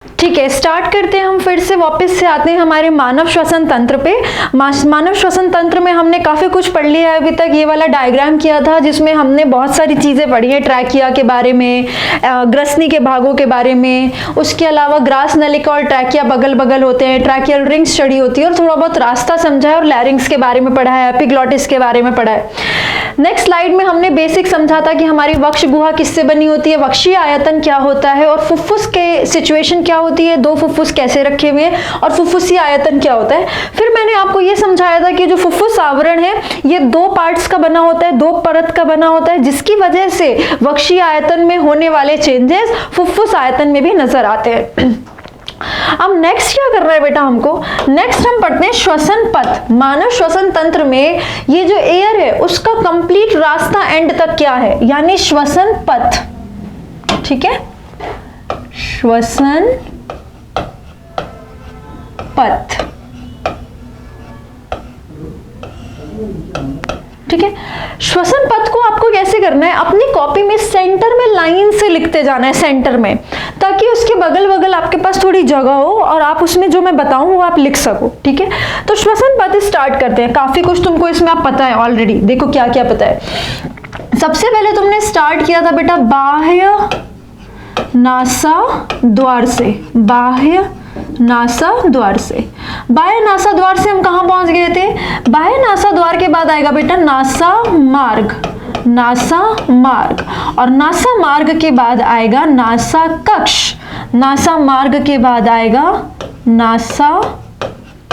ठीक है, स्टार्ट करते हैं हम फिर से, वापस से आते हैं हमारे मानव श्वसन तंत्र पे। मानव श्वसन तंत्र में हमने काफ़ी कुछ पढ़ लिया है अभी तक। ये वाला डायग्राम किया था जिसमें हमने बहुत सारी चीज़ें पढ़ी हैं, ट्रैकिया के बारे में, ग्रसनी के भागों के बारे में, उसके अलावा ग्रास नलिका और ट्रैकिया बगल बगल होते हैं, ट्रैकियल रिंग स्टडी होती है और थोड़ा बहुत रास्ता समझा है और लैरिंग्स के बारे में पढ़ा है, एपिग्लॉटिस के बारे में पढ़ा है। नेक्स्ट स्लाइड में हमने बेसिक समझा था कि हमारी वक्ष गुहा किससे बनी होती है, वक्षीय आयतन क्या होता है और फुफ्फुस के सिचुएशन क्या होती है, दो फुफ्फुस कैसे रखे हुए हैं और फुफ्फुसी आयतन क्या होता है। फिर मैंने आपको ये समझाया था कि जो फुफ्फुस आवरण है ये दो पार्ट्स का बना होता है, दो परत का बना होता है, जिसकी वजह से वक्षीय आयतन में होने वाले चेंजेस फुफ्फुस आयतन में भी नजर आते हैं। अब नेक्स्ट क्या कर रहा है बेटा हमको, नेक्स्ट हम पढ़ते हैं श्वसन पथ। मानव श्वसन तंत्र में ये जो एयर है उसका कंप्लीट रास्ता एंड तक क्या है, यानी श्वसन पथ। ठीक है, श्वसन पथ। ठीक है, श्वसन पथ को आपको कैसे करना है, अपनी कॉपी में सेंटर में लाइन से लिखते जाना है, सेंटर में, ताकि उसके बगल बगल आपके पास थोड़ी जगह हो और आप उसमें जो मैं बताऊं वो आप लिख सको। ठीक है, तो श्वसन पथ स्टार्ट करते हैं। काफी कुछ तुमको इसमें आप पता है ऑलरेडी, देखो क्या क्या पता है। सबसे पहले तुमने स्टार्ट किया था बेटा बाह्य नासा द्वार से, बाह्य नासा द्वार से। बाह्य नासा द्वार से हम कहां पहुंच गए थे, बाह्य नासा द्वार के बाद आएगा बेटा नासा मार्ग, नासा मार्ग, और नासा मार्ग के बाद आएगा नासा कक्ष, नासा मार्ग के बाद आएगा नासा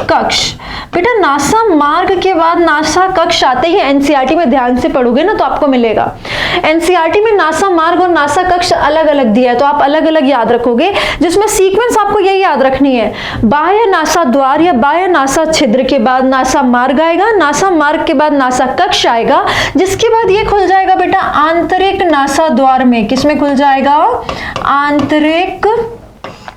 कक्ष। बेटा नासा मार्ग के बाद नासा कक्ष आते ही एनसीईआरटी में ध्यान से पढ़ोगे ना तो आपको मिलेगा। एनसीईआरटी में नासा मार्ग और नासा कक्ष अलग अलग दिया है तो आप अलग अलग याद रखोगे, जिसमें सीक्वेंस आपको यही याद रखनी है, बाह्य नासा द्वार या बाह्य नासा छिद्र के बाद नासा मार्ग आएगा, नासा मार्ग के बाद नासा कक्ष आएगा, जिसके बाद ये खुल जाएगा बेटा आंतरिक नासा द्वार में। किसमें खुल जाएगा, आंतरिक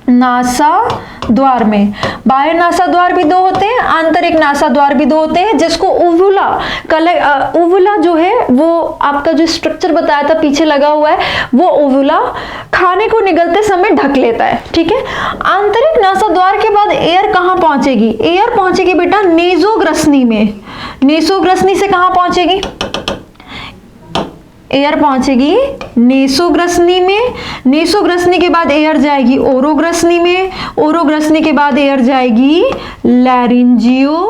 नासा द्वार में। बाह्य नासा द्वार भी दो होते हैं, आंतरिक नासा द्वार भी दो होते हैं, जिसको ओवुला ओवुला जो है वो आपका जो स्ट्रक्चर बताया था पीछे लगा हुआ है, वो ओवुला खाने को निगलते समय ढक लेता है। ठीक है, आंतरिक नासा द्वार के बाद एयर कहां पहुंचेगी, एयर पहुंचेगी बेटा नेसोग्रसनी में। नेसोग्रसनी से कहां पहुंचेगी, एयर पहुंचेगी नेसोग्रसनी में, नेसोग्रसनी के बाद एयर जाएगी ओरोग्रसनी में, ओरोग्रसनी के बाद एयर जाएगी लैरिंजियोग्रसनी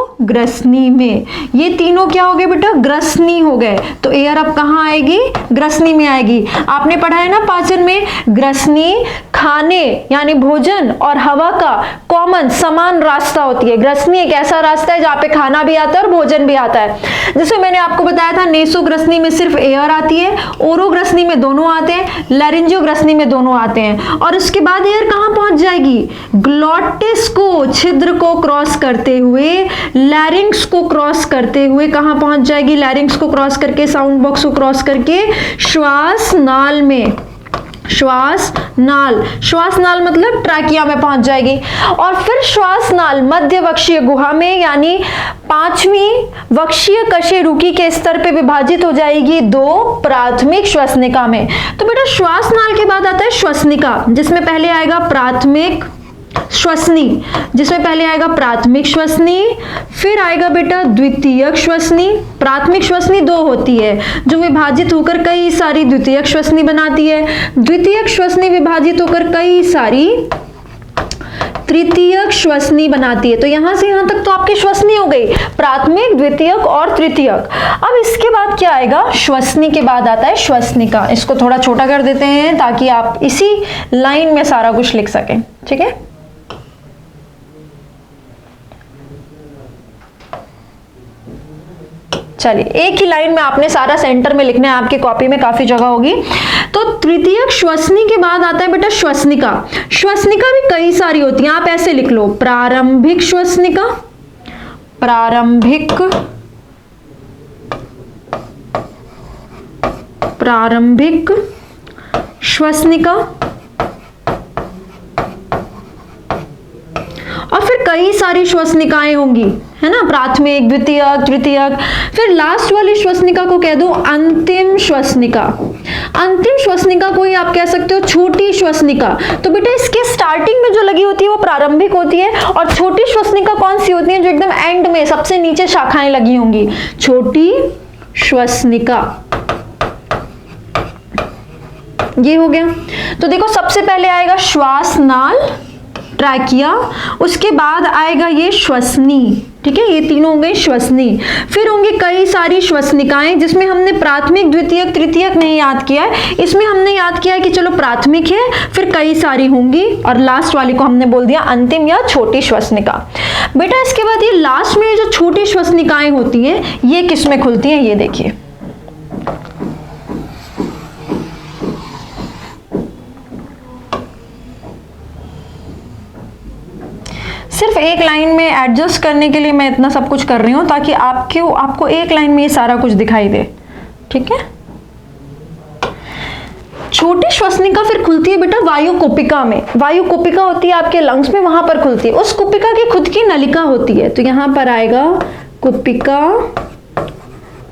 में। ये तीनों क्या हो गए बेटा, ग्रसनी हो गए। तो एयर अब कहां आएगी, ग्रसनी में आएगी। आपने पढ़ा है ना पाचन में, ग्रसनी खाने यानी भोजन और हवा का कॉमन समान रास्ता होती है। ग्रसनी एक ऐसा रास्ता है जहां पे खाना भी आता है और भोजन भी आता है। जैसे मैंने आपको बताया था नेसोग्रसनी में सिर्फ एयर आती है, ओरोग्रसनी में दोनों आते हैं, लैरिंजियोग्रसनी में दोनों आते हैं। और उसके बाद एयर कहां पहुंच जाएगी, ग्लॉटिस को, छिद्र को क्रॉस करते हुए, लैरिंक्स को क्रॉस करते हुए कहां पहुंच जाएगी, लैरिंक्स को क्रॉस करके, साउंड बॉक्स को क्रॉस करके श्वास नाल में, श्वास नाल, श्वास नाल मतलब ट्रैकिया में पहुंच जाएगी। और फिर श्वास नाल मध्य वक्षीय गुहा में यानी पांचवी वक्षीय कशेरुकी के स्तर पे विभाजित हो जाएगी दो प्राथमिक श्वसनिका में। तो बेटा श्वास नाल के बाद आता है श्वसनिका, जिसमें पहले आएगा प्राथमिक श्वसनी, जिसमें पहले आएगा प्राथमिक श्वसनी, फिर आएगा बेटा द्वितीयक श्वसनी। प्राथमिक श्वसनी दो होती है जो विभाजित होकर कई सारी द्वितीयक श्वसनी बनाती है, द्वितीयक श्वसनी विभाजित होकर कई सारी तृतीयक श्वसनी बनाती है। तो यहां से यहां तक तो आपकी श्वसनी हो गई, प्राथमिक, द्वितीयक और तृतीयक। अब इसके बाद क्या आएगा, श्वसनी के बाद आता है श्वसनिका। इसको थोड़ा छोटा कर देते हैं ताकि आप इसी लाइन में सारा कुछ लिख सकें। ठीक है, चलिए एक ही लाइन में आपने सारा सेंटर में लिखना है, आपकी कॉपी में काफी जगह होगी। तो तृतीयक श्वसनी के बाद आता है बेटा श्वसनिका। श्वसनिका भी कई सारी होती हैं, आप ऐसे लिख लो, प्रारंभिक श्वसनिका, प्रारंभिक श्वसनिका, और फिर कई सारी श्वसनिकाएं होंगी, है ना, प्राथमिक, द्वितीयक, तृतीयक। फिर लास्ट वाली श्वसनिका को कह दो अंतिम श्वसनिका। अंतिम श्वसनिका को ही आप कह सकते हो छोटी श्वसनिका। तो बेटा इसके स्टार्टिंग में जो लगी होती है वो प्रारंभिक होती है, और छोटी श्वसनिका कौन सी होती है? जो एकदम एंड में सबसे नीचे शाखाएं लगी होंगी, छोटी श्वसनिका। ये हो गया। तो देखो सबसे पहले आएगा श्वासनाल, ट्रैकिया, उसके बाद आएगा ये श्वसनी, ठीक है, ये तीनों हो गए श्वसनी। फिर होंगी कई सारी श्वसनिकाएं, जिसमें हमने प्राथमिक, द्वितीयक, तृतीयक नहीं याद किया है, इसमें हमने याद किया है कि चलो प्राथमिक है, फिर कई सारी होंगी, और लास्ट वाली को हमने बोल दिया अंतिम या छोटी श्वसनिका। बेटा इसके बाद ये लास्ट में जो छोटी श्वसनिकाएं होती हैं, ये किस में खुलती हैं? ये देखिए, सिर्फ एक लाइन में एडजस्ट करने के लिए मैं इतना सब कुछ कर रही हूं, ताकि आपको एक लाइन में ये सारा कुछ दिखाई दे, ठीक है। छोटी श्वसनिका फिर खुलती है बेटा वायु कुपिका में। वायु कुपिका होती है आपके लंग्स में, वहां पर खुलती है। उस कुपिका की खुद की नलिका होती है, तो यहां पर आएगा कुपिका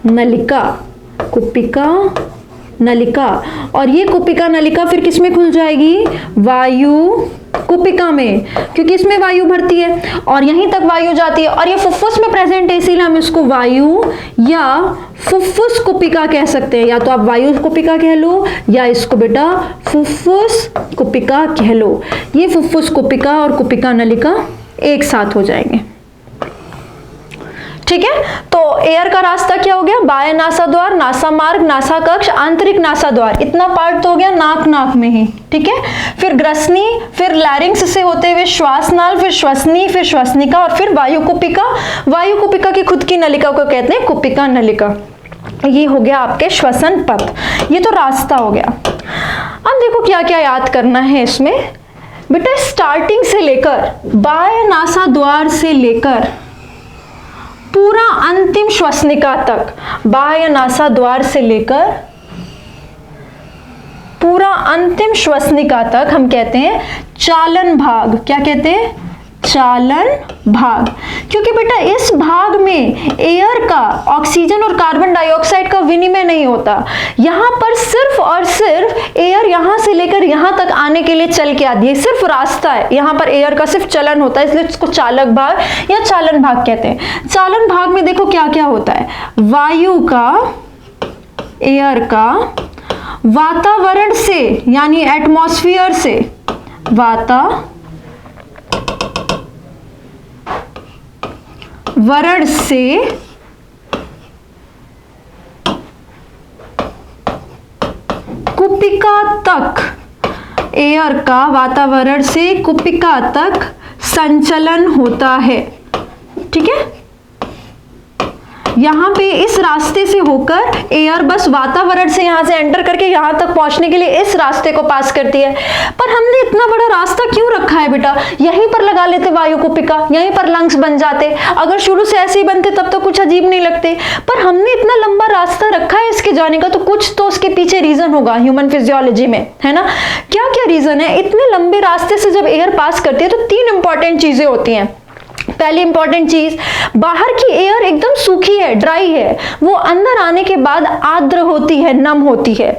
नलिका, कुपिका नलिका। और ये कुपिका नलिका फिर किस में खुल जाएगी? वायु कुपिका में, क्योंकि इसमें वायु भरती है और यहीं तक वायु जाती है, और ये फुफ्फुस में प्रेजेंट है, इसीलिए हम इसको वायु या फुफ्फुस कुपिका कह सकते हैं। या तो आप वायु कुपिका कह लो, या इसको बेटा फुफ्फुस कुपिका कह लो। ये फुफ्फुस कुपिका और कुपिका नलिका एक साथ हो जाएंगे, ठीक है। तो एयर का रास्ता क्या हो गया? बाह्य नासा द्वार, नासा मार्ग, नासा कक्ष, आंतरिक नासा द्वार, इतना पार्ट तो हो गया नाक में ही, ठीक है। फिर ग्रसनी, फिर लैरिंग्स से होते हुए श्वासनाल, फिर श्वसनी, फिर श्वसनिका, और फिर वायु कुपिका। वायु कुपिका की खुद की नलिका को कहते हैं कुपिका नलिका। ये हो गया आपके श्वसन पथ, ये तो रास्ता हो गया। अब देखो क्या क्या याद करना है इसमें बेटा। स्टार्टिंग से लेकर बाह्य नासा द्वार से लेकर पूरा अंतिम श्वसनिका तक, बाह्य नासा द्वार से लेकर पूरा अंतिम श्वसनिका तक हम कहते हैं चालन भाग। क्या कहते हैं? चालन भाग। क्योंकि बेटा इस भाग में एयर का, ऑक्सीजन और कार्बन डाइऑक्साइड का विनिमय नहीं होता। यहां पर सिर्फ और सिर्फ एयर यहां से लेकर यहां तक आने के लिए चल के आती है, सिर्फ रास्ता है, यहां पर एयर का सिर्फ चलन होता है, इसलिए इसको चालक भाग या चालन भाग कहते हैं। चालन भाग में देखो क्या क्या होता है। वायु का, एयर का वातावरण से यानी एटमॉस्फेयर से, वातावरण से कुपिका तक, एयर का वातावरण से कुपिका तक संचलन होता है, ठीक है। यहां पे इस रास्ते से होकर एयर बस वातावरण से यहां से एंटर करके यहां तक पहुंचने के लिए इस रास्ते को पास करती है। पर हमने इतना बड़ा रास्ता क्यों रखा है बेटा? यहीं पर लगा लेते वायु कुपिका, यहीं पर लंग्स बन जाते। अगर शुरू से ऐसे ही बनते तब तो कुछ अजीब नहीं लगते, पर हमने इतना लंबा रास्ता रखा है इसके जाने का, तो कुछ तो उसके पीछे रीजन होगा ह्यूमन फिजियोलॉजी में, है ना। क्या क्या रीजन है? इतने लंबे रास्ते से जब एयर पास करती है तो 3 इंपॉर्टेंट चीजें होती हैं। पहली इंपॉर्टेंट चीज, बाहर की एयर एकदम सूखी है, ड्राई है, वो अंदर आने के बाद आर्द्र होती है, नम होती है।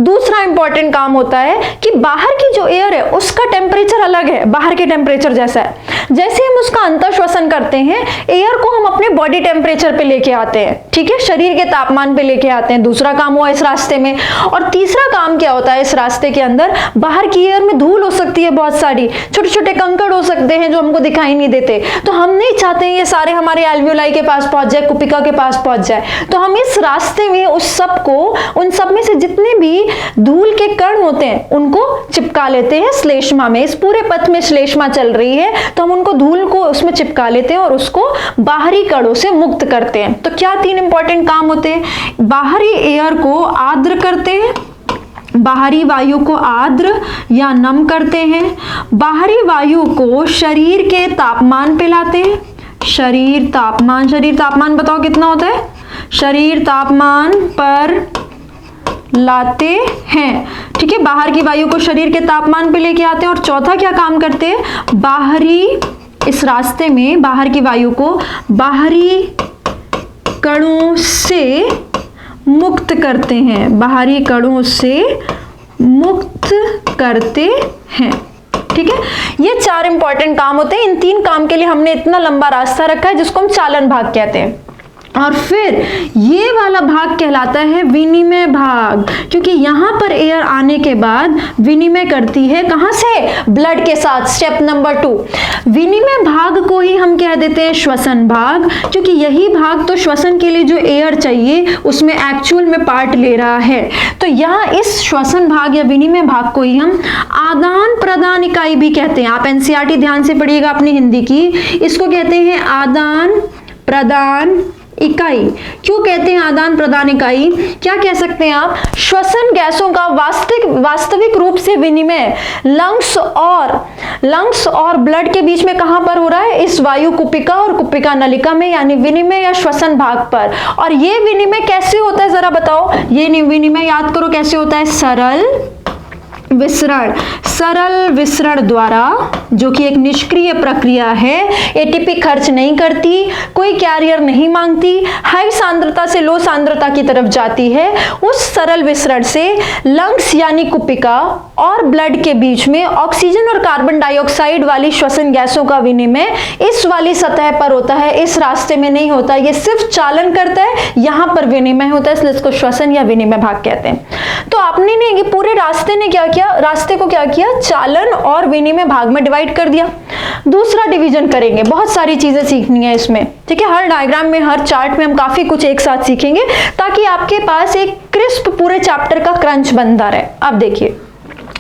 दूसरा इंपॉर्टेंट काम होता है कि बाहर की जो एयर है उसका टेम्परेचर अलग है, बाहर के टेम्परेचर जैसा है। जैसे हम उसका अंतर श्वसन करते हैं, एयर को हम अपने बॉडी टेम्परेचर पे लेके आते हैं, ठीक है, शरीर के तापमान पे लेके आते हैं। दूसरा काम हुआ इस रास्ते में। और तीसरा काम क्या होता है इस रास्ते के अंदर? बाहर की एयर में धूल हो सकती है, बहुत सारी छोटे छोटे कंकड़ हो सकते हैं जो हमको दिखाई नहीं देते, तो हम नहीं चाहते हैं ये सारे हमारे एल्वियोलाई के पास पहुंच जाए, कुपिका के पास पहुंच जाए। तो हम इस रास्ते में उस सब को, उन सब में से जितने भी धूल के कण होते हैं उनको चिपका लेते हैं श्लेष्मा में। इस पूरे पथ में श्लेष्मा चल रही है तो हम उनको, धूल को उसमें चिपका लेते हैं और उसको बाहरी कणों से मुक्त करते हैं। तो क्या 3 इंपॉर्टेंट काम होते हैं? बाहरी एयर को आर्द्र करते हैं, बाहरी वायु को आर्द्र या नम करते हैं, बाहरी वायु को शरीर के तापमान पे लाते हैं। शरीर तापमान बताओ कितना होता है? शरीर तापमान पर लाते हैं, ठीक है। बाहर की वायु को शरीर के तापमान पे लेके आते हैं। और चौथा क्या काम करते हैं? बाहरी, इस रास्ते में बाहर की वायु को बाहरी कणों से मुक्त करते हैं, बाहरी कणों से मुक्त करते हैं। ठीक है, ये 4 इंपॉर्टेंट काम होते हैं। इन 3 काम के लिए हमने इतना लंबा रास्ता रखा है जिसको हम चालन भाग कहते हैं। और फिर ये वाला भाग कहलाता है विनिमय भाग, क्योंकि यहां पर एयर आने के बाद विनिमय करती है कहां से, ब्लड के साथ। स्टेप नंबर 2, विनिमय भाग को ही हम कह देते हैं श्वसन भाग, क्योंकि यही भाग तो श्वसन के लिए जो एयर चाहिए उसमें एक्चुअल में पार्ट ले रहा है। तो यहाँ इस श्वसन भाग या विनिमय भाग को ही हम आदान प्रदान इकाई भी कहते हैं। आप एनसीईआरटी ध्यान से पढ़िएगा अपनी हिंदी की, इसको कहते हैं आदान प्रदान इकाई। क्यों कहते हैं आदान प्रदान इकाई? क्या कह सकते हैं आप, श्वसन गैसों का वास्तविक रूप से विनिमय लंग्स और ब्लड के बीच में कहां पर हो रहा है, इस वायु कुपिका और कुपिका नलिका में, यानी विनिमय या श्वसन भाग पर। और ये विनिमय कैसे होता है जरा बताओ, ये विनिमय याद करो कैसे होता है, सरल विसरण द्वारा, जो कि एक निष्क्रिय प्रक्रिया है, एटीपी खर्च नहीं करती, कोई कैरियर नहीं मांगती, हाई सांद्रता से लो सांद्रता की तरफ जाती है। उस सरल विसरण से लंग्स यानी कुपिका और ब्लड के बीच में ऑक्सीजन और कार्बन डाइऑक्साइड वाली श्वसन गैसों का विनिमय इस वाली सतह पर होता है, इस रास्ते में नहीं होता। ये सिर्फ चालन करता है, यहां पर विनिमय होता है, इसलिए इसको श्वसन या विनिमय भाग कहते हैं। तो आपने ने ये पूरे रास्ते ने क्या किया, रास्ते को क्या किया, चालन और विनिमय भाग में डिवाइड कर दिया। दूसरा डिवीजन करेंगे, बहुत सारी चीजें सीखनी है इसमें। ठीक है, हर डायग्राम में, हर चार्ट में हम काफी कुछ एक साथ सीखेंगे ताकि आपके पास एक क्रिस्प पूरे चैप्टर का क्रंच बनता रहे। अब देखिए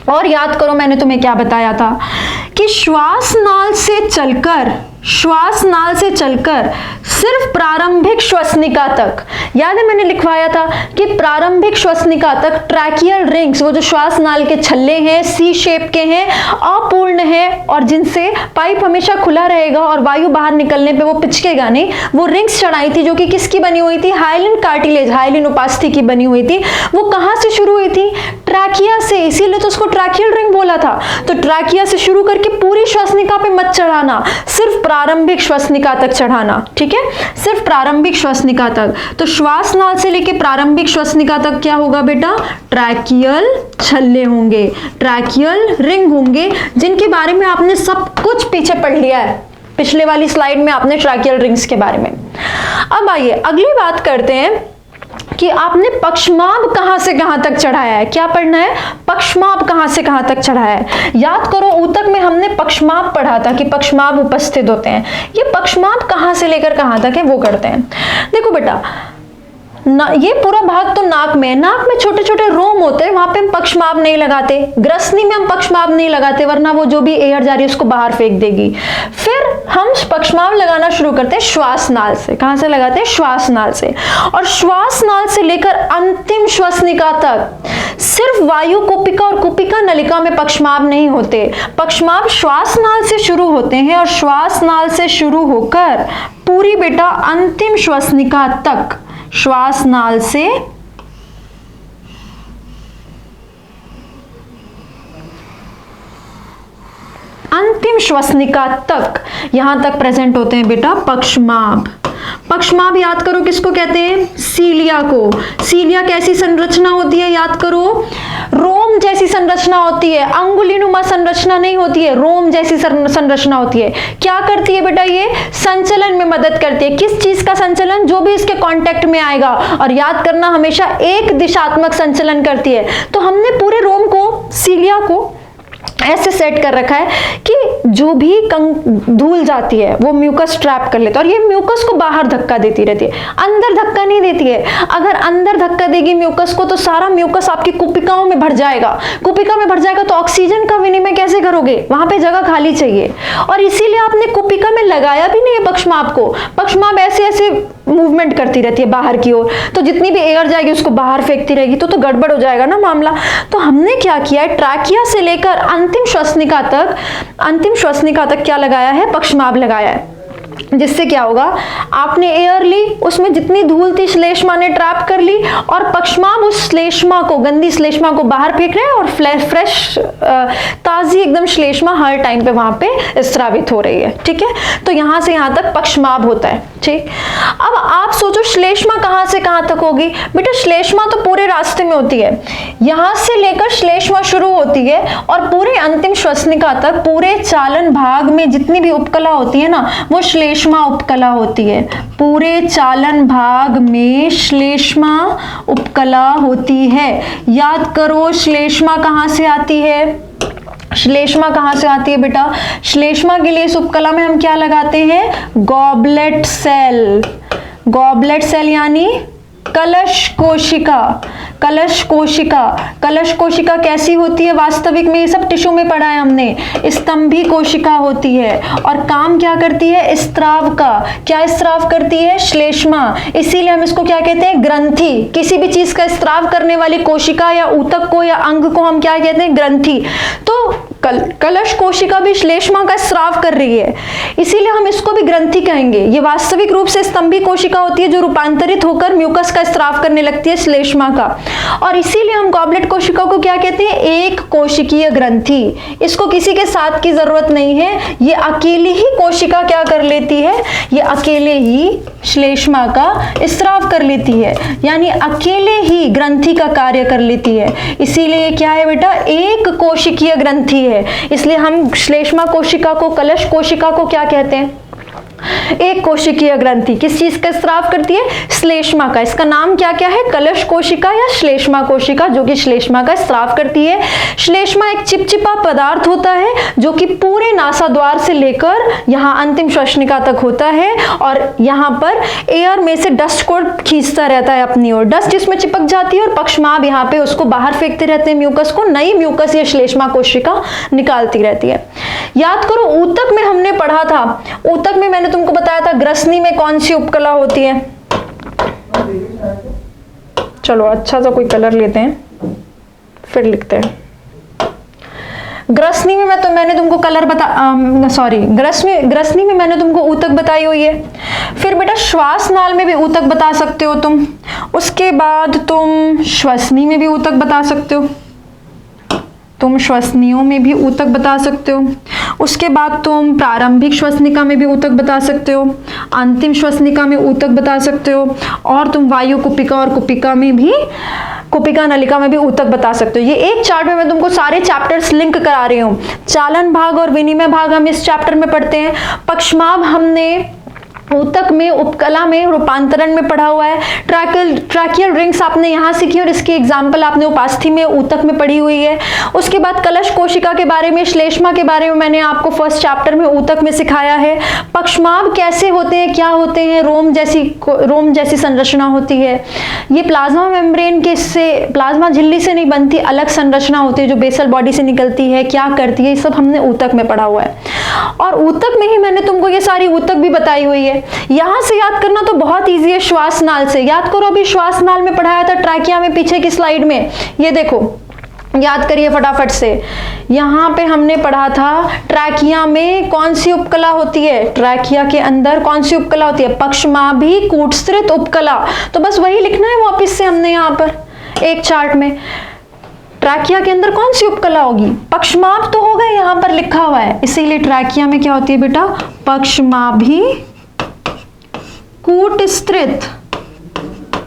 और याद करो मैंने तुम्हें क्या बताया था कि श्वास नाल से चलकर सिर्फ प्रारंभिक श्वसनिका तक, याद है मैंने लिखवाया था कि प्रारंभिक श्वसनिका तक ट्रैकियल रिंग्स, वो जो श्वास नाल के छल्ले हैं, सी शेप के हैं, अपूर्ण हैं और जिनसे पाइप हमेशा खुला रहेगा और वायु बाहर निकलने पे वो पिचकेगा नहीं, वो रिंग्स चढ़ाई थी जो कि किसकी बनी हुई थी, हाइलिन कार्टिलेज, हाइलिन उपास्थि की बनी हुई थी। वो कहां से शुरू हुई थी, ट्रैकिया से, इसीलिए तो उसको ट्रैकियल रिंग बोला था। तो ट्रैकिया से शुरू करके पूरी श्वसनिका पे मत चढ़ाना, सिर्फ प्रारंभिक श्वसनिका तक चढ़ाना। ठीक है, सिर्फ प्रारंभिक श्वसनिका तक। तो श्वास नाल से लेके प्रारंभिक श्वसनिका तक क्या होगा बेटा, ट्रैकियल छल्ले होंगे, ट्रैकियल रिंग होंगे, जिनके बारे में आपने सब कुछ पीछे पढ़ लिया है, पिछले वाली स्लाइड में आपने ट्रैकियल रिंग्स के बारे में। अब आइए अगली बात करते हैं कि आपने पक्षमाभ कहां से कहां तक चढ़ाया है। क्या पढ़ना है, पक्षमाभ कहां से कहां तक चढ़ाया है। याद करो ऊतक में हमने पक्षमाभ पढ़ा था कि पक्षमाभ उपस्थित होते हैं। ये पक्षमाभ कहां से लेकर कहां तक है वो करते हैं। देखो बेटा ये पूरा भाग तो नाक में है, नाक में छोटे छोटे रोम होते हैं, वहां पे हम पक्षमाभ नहीं लगाते, ग्रसनी में हम पक्षमाभ नहीं लगाते, वरना वो जो भी एयर जा रही है उसको बाहर फेंक देगी। फिर हम पक्षमाभ लगाना शुरू करते हैं श्वास नाल से। कहां से लगाते हैं, श्वास नाल से। और श्वास नाल से लेकर अंतिम श्वसनिका तक सिर्फ वायु कुपिका और कुपिका नलिका में पक्षमाभ नहीं होते, पक्षमाभ श्वास नाल से शुरू होते हैं और श्वास नाल से शुरू होकर पूरी बेटा अंतिम श्वसनिका तक, श्वास नाल से अंतिम श्वसनिका तक, यहां तक प्रेजेंट होते हैं बेटा पक्षमाभ। पक्षमाभ याद करो किसको कहते हैं, सीलिया को। सीलिया कैसी संरचना होती है, याद करो रोम जैसी संरचना होती है, अंगुलीनुमा संरचना नहीं होती है, रोम जैसी संरचना होती है। क्या करती है बेटा, ये संचलन में मदद करती है। किस चीज का संचलन, जो भी इसके कांटेक्ट में आएगा। और याद करना हमेशा एक दिशात्मक संचलन करती है। तो हमने पूरे रोम को, सीलिया को ऐसे सेट कर रखा है कि जो भी धूल जाती है वो म्यूकस ट्रैप कर लेता है और ये म्यूकस को बाहर धक्का देती रहती है, अंदर धक्का नहीं देती है। अगर अंदर धक्का देगी म्यूकस को तो सारा म्यूकस आपकी कुपिकाओं में भर जाएगा, कुपिका में भर जाएगा तो ऑक्सीजन का विनिमय कैसे करोगे, वहां पे जगह खाली चाहिए। और इसीलिए आपने कुपिका में लगाया भी नहीं है पक्षमाभ को। पक्षमाभ ऐसे ऐसे मूवमेंट करती रहती है बाहर की ओर, तो जितनी भी एयर जाएगी उसको बाहर फेंकती रहेगी, तो गड़बड़ हो जाएगा ना मामला। तो हमने क्या किया है, ट्रैकिया से लेकर अंतिम श्वसनिका तक क्या लगाया है, पक्षमाभ लगाया है। जिससे क्या होगा, आपने एयर ली, उसमें जितनी धूल थी श्लेष्मा ने ट्रैप कर ली और पक्षमाभ उस श्लेष्मा को, गंदी श्लेष्मा को बाहर फेंक रहे हैं और फ्रेश ताजी एकदम श्लेष्मा हर टाइम पे वहां पे स्रावित हो रही है। ठीक है, तो यहां से यहां तक पक्षमाभ होता है। ठीक, अब आप सोचो श्लेष्मा कहां से कहां तक होगी। बेटा श्लेष्मा तो पूरे रास्ते में होती है, यहां से लेकर श्लेष्मा शुरू होती है और पूरे अंतिम श्वसनिका तक, पूरे चालन भाग में जितनी भी उपकला होती है ना, वो श्लेष्मा उपकला होती है। पूरे चालन भाग में श्लेष्मा उपकला होती है। याद करो श्लेष्मा कहां से आती है, श्लेष्मा कहां से आती है बेटा। श्लेष्मा के लिए इस उपकला में हम क्या लगाते हैं, गॉबलेट सेल। गॉबलेट सेल यानी कलश कोशिका। कलश कोशिका, कलश कोशिका कैसी होती है वास्तविक में, ये सब टिश्यू में पढ़ा है हमने। स्तंभी कोशिका होती है और काम क्या करती है, स्त्राव का। क्या स्त्राव करती है, श्लेष्मा। इसीलिए हम इसको क्या कहते हैं, ग्रंथि। किसी भी चीज का स्त्राव करने वाली कोशिका या ऊतक को या अंग को हम क्या कहते हैं, ग्रंथि। तो कलश कोशिका भी श्लेष्मा का स्राव कर रही है, इसीलिए हम इसको भी ग्रंथि कहेंगे। ये वास्तविक रूप से स्तंभी कोशिका होती है जो रूपांतरित होकर म्यूकस का स्राव करने लगती है श्लेष्मा का, और इसीलिए हम गॉबलेट कोशिका को क्या कहते हैं, एक कोशिकीय ग्रंथि। इसको किसी के साथ की जरूरत नहीं है, ये अकेली ही कोशिका क्या कर लेती है, ये अकेले ही श्लेष्मा का स्राव कर लेती है, यानी अकेले ही ग्रंथि का कार्य कर लेती है। इसीलिए क्या है बेटा, एक कोशिकीय ग्रंथि है। इसलिए हम श्लेष्मा कोशिका को, कलश कोशिका को क्या कहते हैं, एक कोशिकीय ग्रंथि। किस चीज का स्राव करती है, श्लेष्मा का। इसका नाम क्या क्या है, कलश कोशिका या श्लेष्मा कोशिका, जो कि श्लेष्मा का स्राव करती है। श्लेष्मा एक चिपचिपा पदार्थ होता है जो कि पूरे नासाद्वार से लेकर यहाँ अंतिम श्वसनिका तक होता है और यहाँ पर एयर में से डस्ट को खींचता रहता है अपनी ओर। डस्ट जिसमें चिपक जाती है और पक्षमाभ यहाँ पे उसको बाहर फेंकते रहते हैं, म्यूकस को। नई म्यूकस या श्लेष्मा कोशिका निकालती रहती है। याद करो ऊतक में हमने पढ़ा था, ऊतक में मैंने तुमको बताया था ग्रसनी में कौन सी उपकला होती है। चलो अच्छा सा कोई कलर लेते हैं फिर लिखते हैं। ग्रसनी में मैंने तुमको कलर ग्रसनी में मैंने तुमको ऊतक बताई हुई है। फिर बेटा श्वास नाल में भी ऊतक बता सकते हो तुम। उसके बाद तुम श्वसनी में भी ऊतक बता सकते हो, तुम श्वसनियों में भी ऊतक बता सकते हो। उसके बाद तुम प्रारंभिक श्वसनिका में भी ऊतक बता सकते हो, अंतिम श्वसनिका में ऊतक बता सकते हो, और तुम वायु कुपिका और कुपिका में भी, कुपिका नलिका में भी ऊतक बता सकते हो। ये एक चार्ट में मैं तुमको सारे चैप्टर्स लिंक करा रही हूँ। चालन भाग और विनिमय भाग हम इस चैप्टर में पढ़ते हैं। पक्षमाभ हमने ऊतक में, उपकला में, रूपांतरण में पढ़ा हुआ है। ट्रैकियल रिंग्स आपने यहाँ सीखी और इसकी एग्जाम्पल आपने उपास्थि में, ऊतक में पढ़ी हुई है। उसके बाद कलश कोशिका के बारे में, श्लेष्मा के बारे में मैंने आपको फर्स्ट चैप्टर में ऊतक में सिखाया है। पक्षमाभ कैसे होते हैं, क्या होते हैं, रोम जैसी संरचना होती है। ये प्लाज्मा मेम्ब्रेन के से, प्लाज्मा झिल्ली से नहीं बनती, अलग संरचना होती है जो बेसल बॉडी से निकलती है, क्या करती है, ये सब हमने ऊतक में पढ़ा हुआ है। और ऊतक में ही मैंने तुमको ये सारी ऊतक भी बताई हुई है। यहां से याद करना तो बहुत इजी है, श्वास नाल से याद करो। अभी श्वास नाल में पढ़ाया था ट्रैकिया में, पीछे की स्लाइड में, ये देखो याद करिए फटाफट से। यहां पे हमने पढ़ा था ट्रैकिया में कौन सी उपकला होती है, ट्रैकिया के अंदर कौन सी उपकला होती है, पक्षमाभी कूटस्थित उपकला। तो बस वही लिखना है वापिस से हमने यहाँ पर एक चार्ट में। ट्रैकिया के अंदर कौन सी उपकला होगी, पक्षमाभ तो हो गए, यहाँ पर लिखा हुआ है। इसीलिए ट्रैकिया में क्या होती है बेटा, पक्षमाभी कूटस्थित।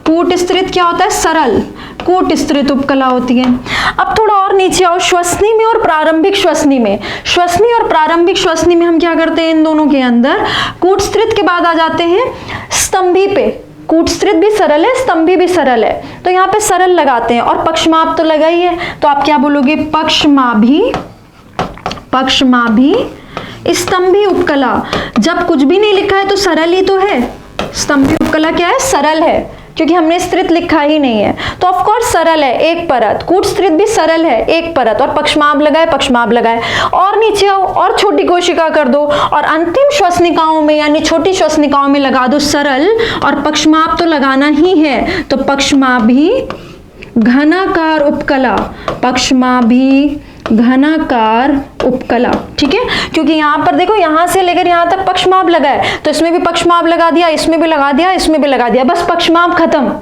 कूटस्थित क्या होता है, सरल। कूटस्थित उपकला होती है। अब थोड़ा और नीचे आओ, श्वसनी में और प्रारंभिक श्वसनी में। श्वसनी और प्रारंभिक श्वसनी में हम क्या करते हैं, इन दोनों के अंदर कूटस्थित के बाद आ जाते हैं स्तंभी पे। कूटस्थित भी सरल है, स्तंभी भी सरल है, तो यहाँ पे सरल लगाते हैं। और पक्षमाभ तो लगा ही है, तो आप क्या बोलोगे, पक्षमाभी, पक्षमाभी स्तंभी उपकला। जब कुछ भी नहीं लिखा है तो सरल ही तो है। स्तंभी उपकला क्या है, सरल है, क्योंकि हमने स्त्रित लिखा ही नहीं है, तो ऑफ कोर्स सरल है, एक परत। कूटस्थित भी सरल है, एक परत, और पक्षमाभ लगाए, पक्षमाभ लगाए। और नीचे आओ और छोटी कोशिका कर दो, और अंतिम श्वसनिकाओं में यानी छोटी श्वसनिकाओं में लगा दो सरल, और पक्षमाभ तो लगाना ही है। तो पक्षमाभी घनाकार उपकला, पक्षमाभी घनाकार उपकला। ठीक है, क्योंकि यहाँ पर देखो यहाँ से लेकर यहाँ तक पक्षमाप लगा है, तो इसमें भी पक्षमाप लगा दिया, इसमें भी लगा दिया, इसमें भी लगा दिया, बस पक्षमाप खत्म।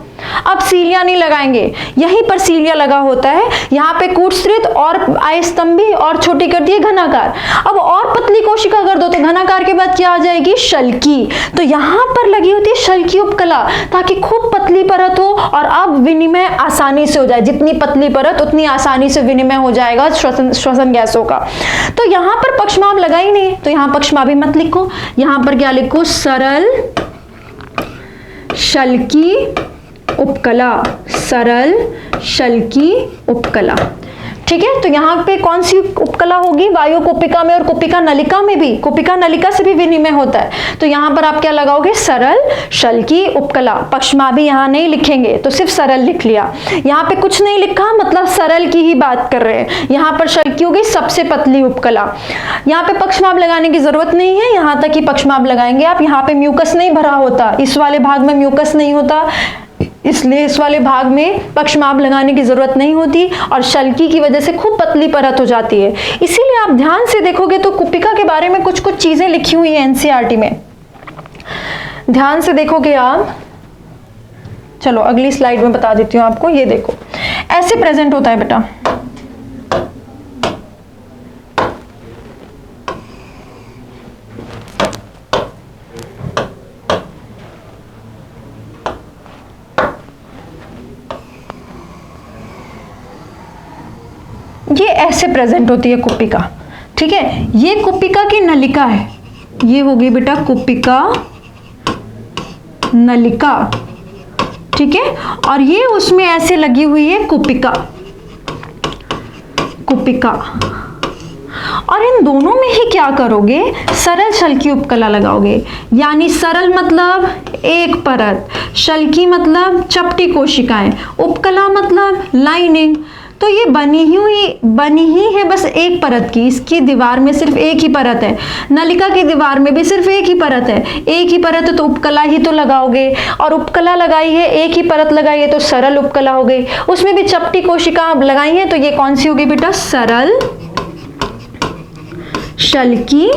अब सीलिया नहीं लगाएंगे, यहीं पर सीलिया लगा होता है, यहाँ पे कूटस्थित और आयस्तंभी और छोटी कर दिए घनाकार। अब और पतली कोशिका कर दो तो घनाकार के बाद क्या आ जाएगी, शल्की। तो यहाँ पर लगी होती है शल्की उपकला, ताकि खूब पतली परत हो और अब विनिमय आसानी से हो जाए। जितनी पतली परत उतनी आसानी से विनिमय हो जाएगा श्वसन गैसों का। तो यहाँ पर पक्षमाप लगा ही नहीं, तो यहाँ पक्षमाप भी मत लिखो, यहाँ पर क्या लिखो, सरल शल्की उपकला, सरल शल्की उपकला। ठीक है, तो यहाँ पे कौन सी उपकला होगी, वायु कुपिका में और कुपिका नलिका में भी, कुपिका नलिका से भी विनिमय होता है। तो यहाँ पर आप क्या लगाओगे, सरल शल्की उपकला। पक्षमाप भी यहाँ नहीं लिखेंगे, तो सिर्फ सरल लिख लिया। यहाँ पे कुछ नहीं लिखा, मतलब सरल की ही बात कर रहे हैं। यहाँ पर शल्की होगी सबसे पतली उपकला। यहाँ पे पक्षमाप लगाने की जरूरत नहीं है, यहाँ तक ही पक्षमाप लगाएंगे आप। यहाँ पे म्यूकस नहीं भरा होता, इस वाले भाग में म्यूकस नहीं होता, इसलिए इस वाले भाग में पक्षमाप लगाने की जरूरत नहीं होती, और शल्की की वजह से खूब पतली परत हो जाती है। इसीलिए आप ध्यान से देखोगे तो कुपिका के बारे में कुछ कुछ चीजें लिखी हुई है एनसीईआरटी में, ध्यान से देखोगे आप। चलो अगली स्लाइड में बता देती हूँ आपको, ये देखो ऐसे प्रेजेंट होता है बेटा। ये ऐसे प्रेजेंट होती है कुपिका। ठीक है, ये कुपिका की नलिका है, ये होगी बेटा कुपिका नलिका। ठीक है, और ये उसमें ऐसे लगी हुई है कुपिका, कुपिका। और इन दोनों में ही क्या करोगे, सरल शल्की उपकला लगाओगे। यानी सरल मतलब एक परत, शल्की मतलब चपटी कोशिकाएं, उपकला मतलब लाइनिंग। तो ये बनी ही है बस एक परत की, इसकी दीवार में सिर्फ एक ही परत है, नलिका की दीवार में भी सिर्फ एक ही परत है। एक ही परत है तो उपकला ही तो लगाओगे, और उपकला लगाई है, एक ही परत लगाई है तो सरल उपकला हो गई। उसमें भी चपटी कोशिका लगाई है, तो ये कौन सी होगी बेटा, सरल शल्की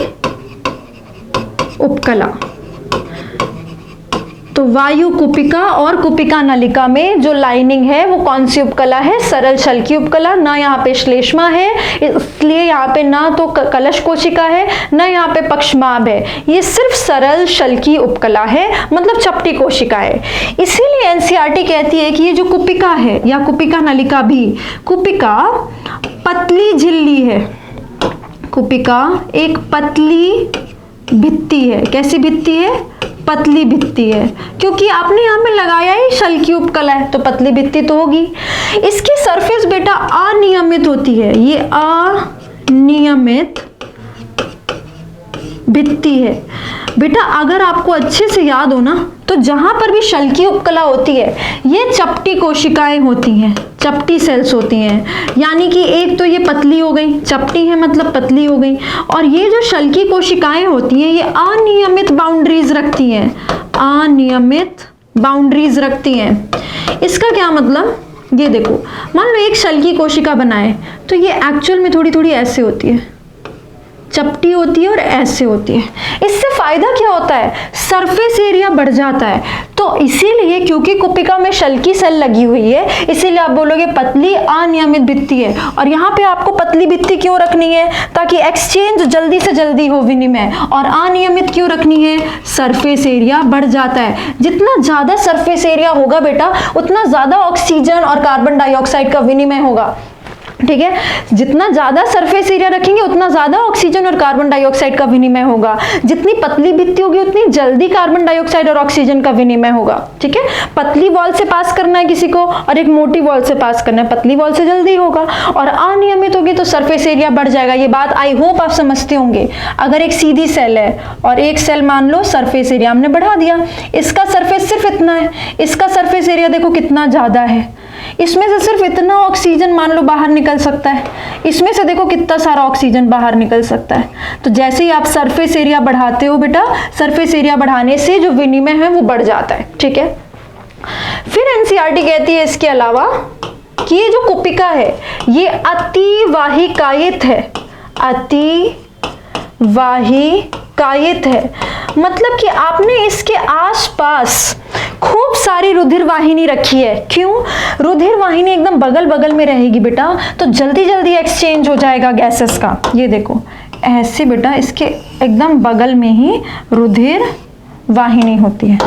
उपकला। तो वायु कुपिका और कुपिका नलिका में जो लाइनिंग है वो कौन सी उपकला है, सरल शल्की उपकला। ना यहाँ पे श्लेष्मा है, इसलिए यहाँ पे ना तो कलश कोशिका है, ना यहाँ पे पक्षमाप है, ये सिर्फ सरल शल्की उपकला है, मतलब चपटी कोशिका है। इसीलिए एनसीईआरटी कहती है कि ये जो कुपिका है या कुपिका नलिका भी, कुपिका पतली झिल्ली है, कुपिका एक पतली भित्ति है। कैसी भित्ति है, पतली भित्ति है, क्योंकि आपने यहाँ पे लगाया ही शल्की उपकला है तो पतली भित्ति तो होगी। इसकी सरफेस बेटा अनियमित होती है, ये अनियमित भित्ति है। बेटा अगर आपको अच्छे से याद हो ना, तो जहां पर भी शल्की उपकला होती है ये चपटी कोशिकाएं होती हैं, चपटी सेल्स होती हैं। यानी कि एक तो ये पतली हो गई, चपटी है मतलब पतली हो गई, और ये जो शल्की कोशिकाएं होती हैं ये अनियमित बाउंड्रीज रखती हैं, अनियमित बाउंड्रीज रखती हैं। इसका क्या मतलब, ये देखो मान लो एक शल्की कोशिका बनाए तो ये एक्चुअल में थोड़ी थोड़ी ऐसे होती है, चपटी होती है और ऐसे होती है। इससे फायदा क्या होता है, सरफेस एरिया बढ़ जाता है। तो इसीलिए क्योंकि कुपिका में शल्की सेल लगी हुई है, इसीलिए आप बोलोगे पतली अनियमित भित्ति है। और यहाँ पे आपको पतली भित्ति क्यों रखनी है, ताकि एक्सचेंज जल्दी से जल्दी हो विनिमय। और अनियमित क्यों रखनी है, सरफेस एरिया बढ़ जाता है। जितना ज्यादा सरफेस एरिया होगा बेटा उतना ज्यादा ऑक्सीजन और कार्बन डाइऑक्साइड का विनिमय होगा। ठीक है, जितना ज्यादा सरफेस एरिया रखेंगे उतना ज्यादा ऑक्सीजन और कार्बन डाइऑक्साइड का विनिमय होगा। जितनी पतली भित्ति होगी उतनी जल्दी कार्बन डाइऑक्साइड और ऑक्सीजन का विनिमय होगा। ठीक है, पतली वॉल से पास करना है किसी को और एक मोटी वॉल से पास करना है, पतली वॉल से जल्दी होगा। और अनियमित होगी तो सरफेस एरिया बढ़ जाएगा। ये बात आई होप आप समझते होंगे। अगर एक सीधी सेल है और एक सेल मान लो सरफेस एरिया हमने बढ़ा दिया, इसका सरफेस सिर्फ इतना है, इसका सरफेस एरिया देखो कितना ज्यादा है, इसमें से सिर्फ इतना ऑक्सीजन मान लो बाहर निकल सकता है, इसमें से देखो कितना सारा ऑक्सीजन बाहर निकल सकता है। तो जैसे ही आप सरफेस एरिया बढ़ाते हो बेटा, सरफेस एरिया बढ़ाने से जो विनिमय है वो बढ़ जाता है। ठीक है, फिर एनसीईआरटी कहती है इसके अलावा कि ये जो कुपिका है ये अतिवाहिकायित है, अतिवाहिकायित है। मतलब कि आपने इसके आसपास खूब सारी रुधिर वाहिनी रखी है। क्यों? रुधिर वाहिनी एकदम बगल बगल में रहेगी बेटा, तो जल्दी जल्दी एक्सचेंज हो जाएगा गैसेस का। ये देखो ऐसे बेटा, इसके एकदम बगल में ही रुधिर वाहिनी होती है।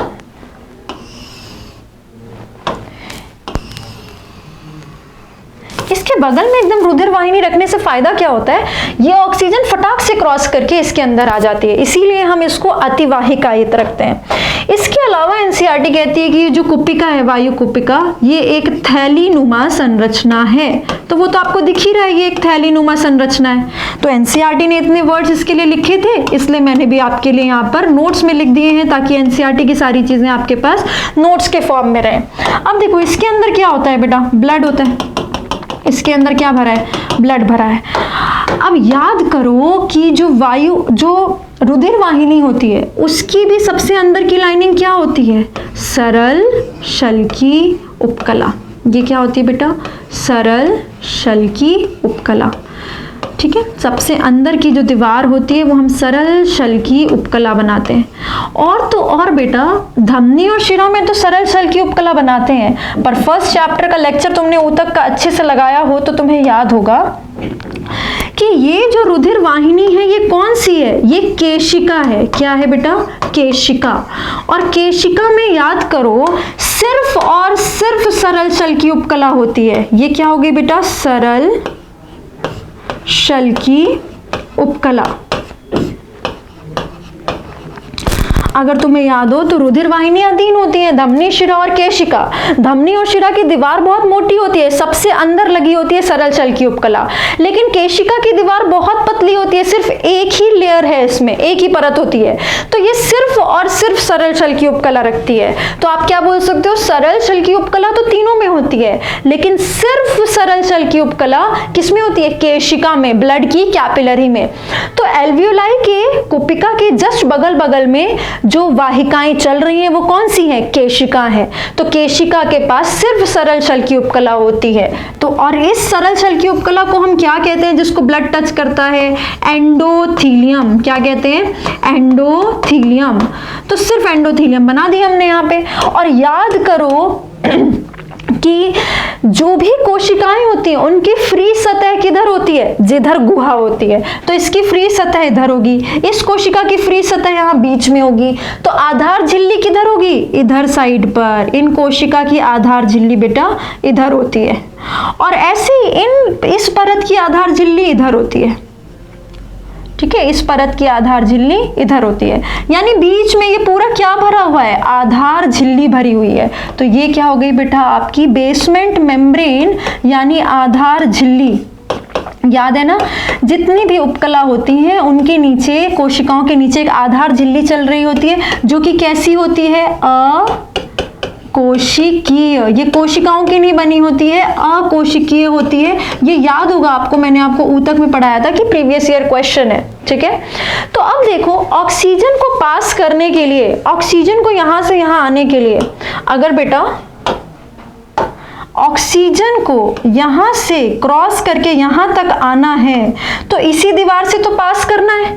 इसके बगल में एकदम रुधिर वाहिनी रखने से फायदा क्या होता है, ये ऑक्सीजन फटाक से क्रॉस करके इसके अंदर आ जाती है, इसीलिए हम इसको अतिवाहिकायित रखते हैं। इसके अलावा एनसीईआरटी कहती है कि ये जो कुपिका है, वायु कुपिका, ये एक थैलीनुमा संरचना है। तो वो तो आपको दिख ही रहा है, ये एक थैलीनुमा संरचना है। तो एनसीईआरटी ने इतने वर्ड्स इसके लिए लिखे थे, इसलिए मैंने भी आपके लिए यहाँ पर नोट्स में लिख दिए हैं, ताकि एनसीईआरटी की सारी चीजें आपके पास नोट्स के फॉर्म में रहे। अब देखो इसके अंदर क्या होता है बेटा, ब्लड होता है। इसके अंदर क्या भरा है, ब्लड भरा है। अब याद करो कि जो रुधिर वाहिनी होती है उसकी भी सबसे अंदर की लाइनिंग क्या होती है, सरल शल्की उपकला। ये क्या होती है बेटा, सरल शल्की उपकला। ठीक है, सबसे अंदर की जो दीवार होती है वो हम सरल शल्की उपकला बनाते हैं। और तो और बेटा, धमनी और शिरा में तो सरल शल्की उपकला बनाते हैं, पर फर्स्ट चैप्टर का लेक्चर तुमने ऊतक का अच्छे से लगाया हो तो तुम्हें याद होगा कि ये जो रुधिर वाहिनी है ये कौन सी है, ये केशिका है। क्या है बेटा, केशिका। और केशिका में याद करो सिर्फ और सिर्फ सरल शल्की उपकला होती है। ये क्या होगी बेटा, सरल शल्की उपकला। अगर तुम्हें याद हो तो रुधिर वाहिनियां 3 होती हैं, धमनी, शिरा और केशिका। धमनी और शिरा की दीवार बहुत मोटी होती है, सबसे अंदर लगी होती है सरल शल्की उपकला, लेकिन केशिका की दीवार बहुत पतली होती है, सिर्फ एक ही लेयर है, इसमें एक ही परत होती है। तो ये सिर्फ और सिर्फ सरल शल्की उपकला रखती है। तो आप क्या बोल सकते हो, सरल शल्की उपकला तो तीनों में होती है, लेकिन सिर्फ सरल शल्की उपकला किसमें होती है, केशिका में, ब्लड की कैपिलरी में। तो एल्वियोलाई के कुपिका के जस्ट बगल बगल में जो वाहिकाएं चल रही हैं वो कौन सी हैं, केशिका है। तो केशिका के पास सिर्फ सरल शल्की उपकला होती है। तो और इस सरल शल्की उपकला को हम क्या कहते हैं, जिसको ब्लड टच करता है, एंडोथीलियम। क्या कहते हैं, एंडोथीलियम। तो सिर्फ एंडोथीलियम बना दिया हमने यहाँ पे। और याद करो कि जो भी कोशिकाएं होती हैं उनकी फ्री सतह किधर होती है, जिधर गुहा होती है। तो इसकी फ्री सतह इधर होगी, इस कोशिका की फ्री सतह यहाँ बीच में होगी। तो आधार झिल्ली किधर होगी, इधर साइड पर। इन कोशिका की आधार झिल्ली बेटा इधर होती है, और ऐसे ही इस परत की आधार झिल्ली इधर होती है। ठीक है, इस परत की आधार झिल्ली इधर होती है, यानी बीच में ये पूरा क्या भरा हुआ है, आधार झिल्ली भरी हुई है। तो ये क्या हो गई बेटा, आपकी बेसमेंट मेम्ब्रेन यानी आधार झिल्ली। याद है ना, जितनी भी उपकला होती हैं उनके नीचे, कोशिकाओं के नीचे एक आधार झिल्ली चल रही होती है, जो कि कैसी होती है, कोशिकीय। ये कोशिकाओं की नहीं बनी होती है, अकोशिकीय होती है। ये याद होगा आपको, मैंने आपको ऊतक में पढ़ाया था कि प्रीवियस ईयर क्वेश्चन है। ठीक है, तो अब देखो ऑक्सीजन को पास करने के लिए, ऑक्सीजन को यहां से यहां आने के लिए, अगर बेटा ऑक्सीजन को यहां से क्रॉस करके यहां तक आना है तो इसी दीवार से तो पास करना है।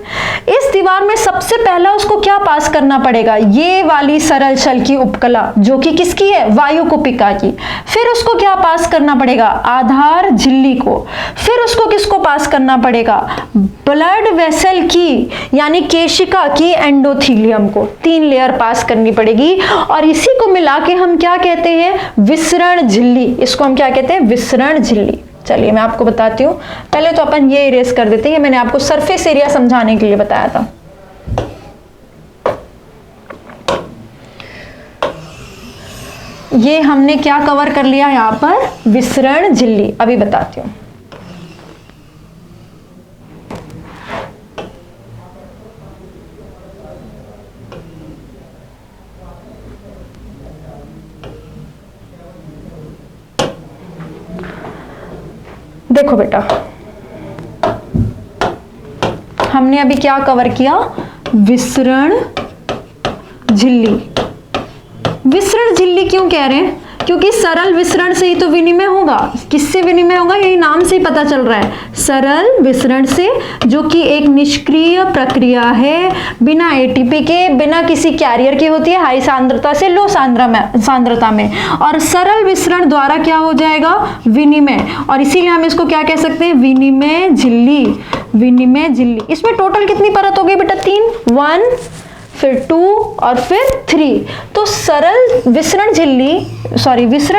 इस दीवार में सबसे पहला उसको क्या पास करना पड़ेगा, ये वाली सरल शल्की उपकला, जो कि किसकी है, वायु कुपिका की। फिर उसको क्या पास करना पड़ेगा, आधार झिल्ली को। फिर उसको किसको पास करना पड़ेगा, ब्लड वेसल की यानी केशिका की एंडोथीलियम को। 3 लेयर पास करनी पड़ेगी, और इसी को मिला के हम क्या कहते हैं, विसरण झिल्ली। इसको हम क्या कहते हैं, विसरण झिल्ली। चलिए मैं आपको बताती हूँ, पहले तो अपन ये इरेज कर देते हैं, मैंने आपको सरफेस एरिया समझाने के लिए बताया था। ये हमने क्या कवर कर लिया यहाँ पर, विसरण झिल्ली। अभी बताती हूँ। देखो बेटा, हमने अभी क्या कवर किया, विसरण झिल्ली। विसरण झिल्ली क्यों कह रहे हैं, क्योंकि सरल विसरण से ही तो विनिमय होगा। किससे विनिमय होगा, यही नाम से ही पता चल रहा है, सरल विसरण से, जो कि एक निष्क्रिय प्रक्रिया है, बिना एटीपी के, बिना किसी कैरियर के होती है, हाई सांद्रता से लो सांद्रता में, और सरल विसरण द्वारा क्या हो जाएगा, विनिमय। और इसीलिए हम इसको क्या कह सकते हैं, विनिमय झिल्ली। विनिमय झिल्ली। इसमें टोटल कितनी परत हो गई बेटा, 3, 1 फिर 2 और फिर 3। तो सरल विसरण